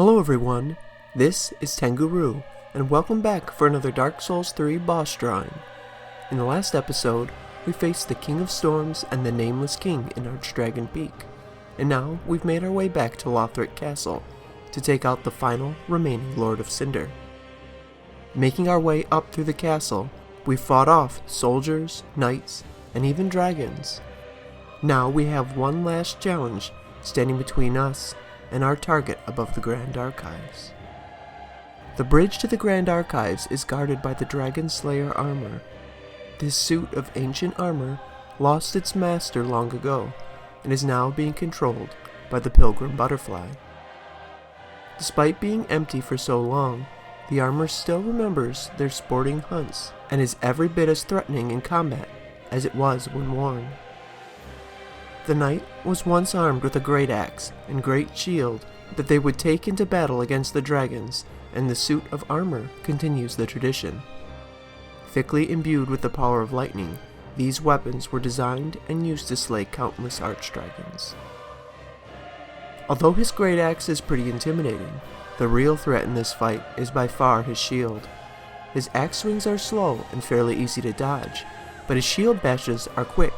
Hello everyone, this is Tenguru, and welcome back for another Dark Souls 3 boss drawing. In the last episode, we faced the King of Storms and the Nameless King in Archdragon Peak, and now we've made our way back to Lothric Castle to take out the final remaining Lord of Cinder. Making our way up through the castle, we fought off soldiers, knights, and even dragons. Now we have one last challenge standing between us and our target above the Grand Archives. The bridge to the Grand Archives is guarded by the Dragonslayer Armour. This suit of ancient armor lost its master long ago and is now being controlled by the Pilgrim Butterfly. Despite being empty for so long, the armor still remembers their sporting hunts and is every bit as threatening in combat as it was when worn. The knight was once armed with a great axe and great shield that they would take into battle against the dragons, and the suit of armor continues the tradition. Thickly imbued with the power of lightning, these weapons were designed and used to slay countless archdragons. Although his great axe is pretty intimidating, the real threat in this fight is by far his shield. His axe swings are slow and fairly easy to dodge, but his shield bashes are quick.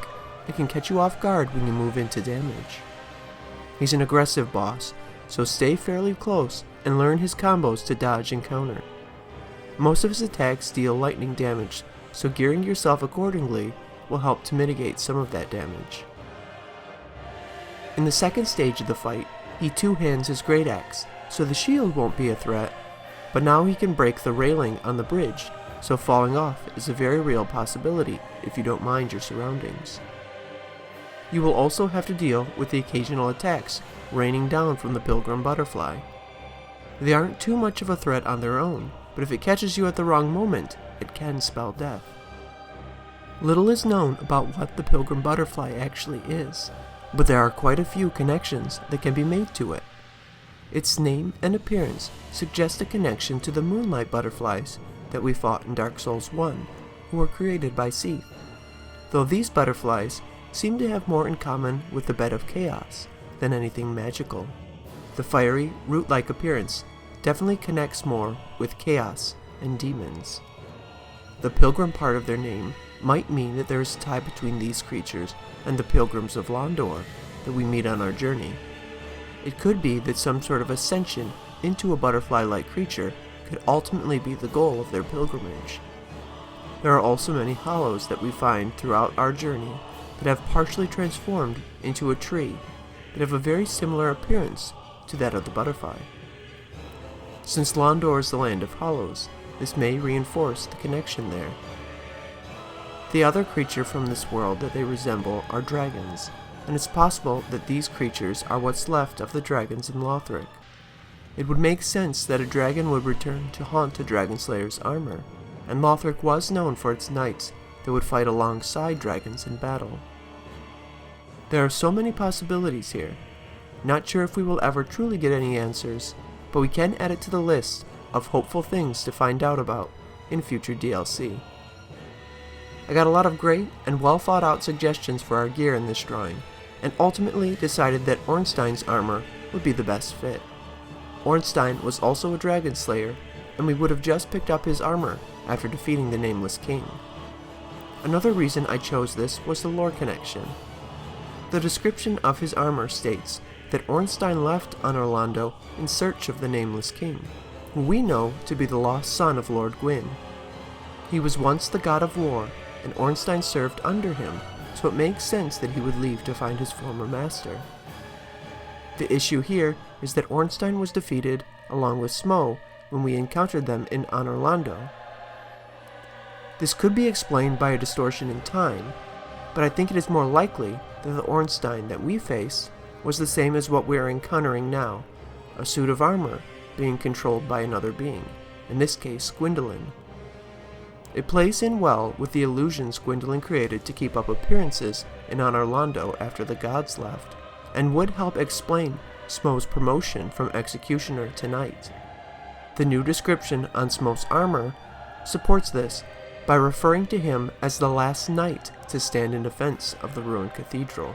It can catch you off guard when you move into damage. He's an aggressive boss, so stay fairly close and learn his combos to dodge and counter. Most of his attacks deal lightning damage, so gearing yourself accordingly will help to mitigate some of that damage. In the second stage of the fight, he two-hands his great axe, so the shield won't be a threat, but now he can break the railing on the bridge, so falling off is a very real possibility if you don't mind your surroundings. You will also have to deal with the occasional attacks raining down from the Pilgrim Butterfly. They aren't too much of a threat on their own, but if it catches you at the wrong moment, it can spell death. Little is known about what the Pilgrim Butterfly actually is, but there are quite a few connections that can be made to it. Its name and appearance suggest a connection to the Moonlight Butterflies that we fought in Dark Souls 1, who were created by Seath. Though these butterflies seem to have more in common with the Bed of Chaos than anything magical. The fiery, root-like appearance definitely connects more with chaos and demons. The pilgrim part of their name might mean that there is a tie between these creatures and the pilgrims of Londor that we meet on our journey. It could be that some sort of ascension into a butterfly-like creature could ultimately be the goal of their pilgrimage. There are also many hollows that we find throughout our journey that have partially transformed into a tree that have a very similar appearance to that of the butterfly. Since Londor is the land of hollows, this may reinforce the connection there. The other creature from this world that they resemble are dragons, and it's possible that these creatures are what's left of the dragons in Lothric. It would make sense that a dragon would return to haunt the Dragonslayer's armor, and Lothric was known for its knights that would fight alongside dragons in battle. There are so many possibilities here. Not sure if we will ever truly get any answers, but we can add it to the list of hopeful things to find out about in future DLC. I got a lot of great and well thought out suggestions for our gear in this drawing, and ultimately decided that Ornstein's armor would be the best fit. Ornstein was also a dragon slayer, and we would have just picked up his armor after defeating the Nameless King. Another reason I chose this was the lore connection. The description of his armor states that Ornstein left on Orlando in search of the Nameless King, who we know to be the lost son of Lord Gwyn. He was once the god of war, and Ornstein served under him, so it makes sense that he would leave to find his former master. The issue here is that Ornstein was defeated along with Smo when we encountered them in Orlando. This could be explained by a distortion in time, but I think it is more likely that the Ornstein that we face was the same as what we are encountering now, a suit of armor being controlled by another being, in this case Gwyndolin. It plays in well with the illusions Gwyndolin created to keep up appearances in Orlando after the gods left, and would help explain Smo's promotion from executioner to knight. The new description on Smo's armor supports this by referring to him as the last knight to stand in defense of the ruined cathedral.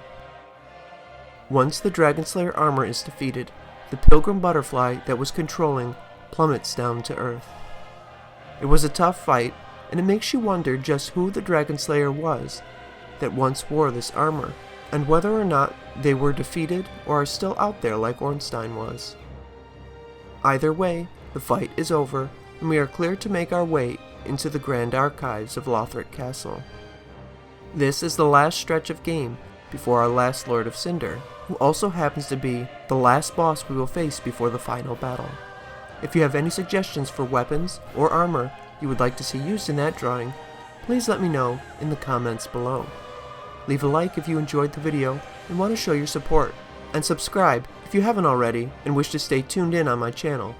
Once the Dragonslayer armor is defeated, the pilgrim butterfly that was controlling plummets down to earth. It was a tough fight, and it makes you wonder just who the Dragonslayer was that once wore this armor, and whether or not they were defeated or are still out there like Ornstein was. Either way, the fight is over, and we are clear to make our way into the grand archives of Lothric Castle. This is the last stretch of game before our last Lord of Cinder, who also happens to be the last boss we will face before the final battle. If you have any suggestions for weapons or armor you would like to see used in that drawing, please let me know in the comments below. Leave a like if you enjoyed the video and want to show your support, and subscribe if you haven't already and wish to stay tuned in on my channel.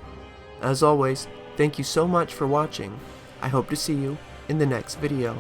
As always, thank you so much for watching. I hope to see you in the next video.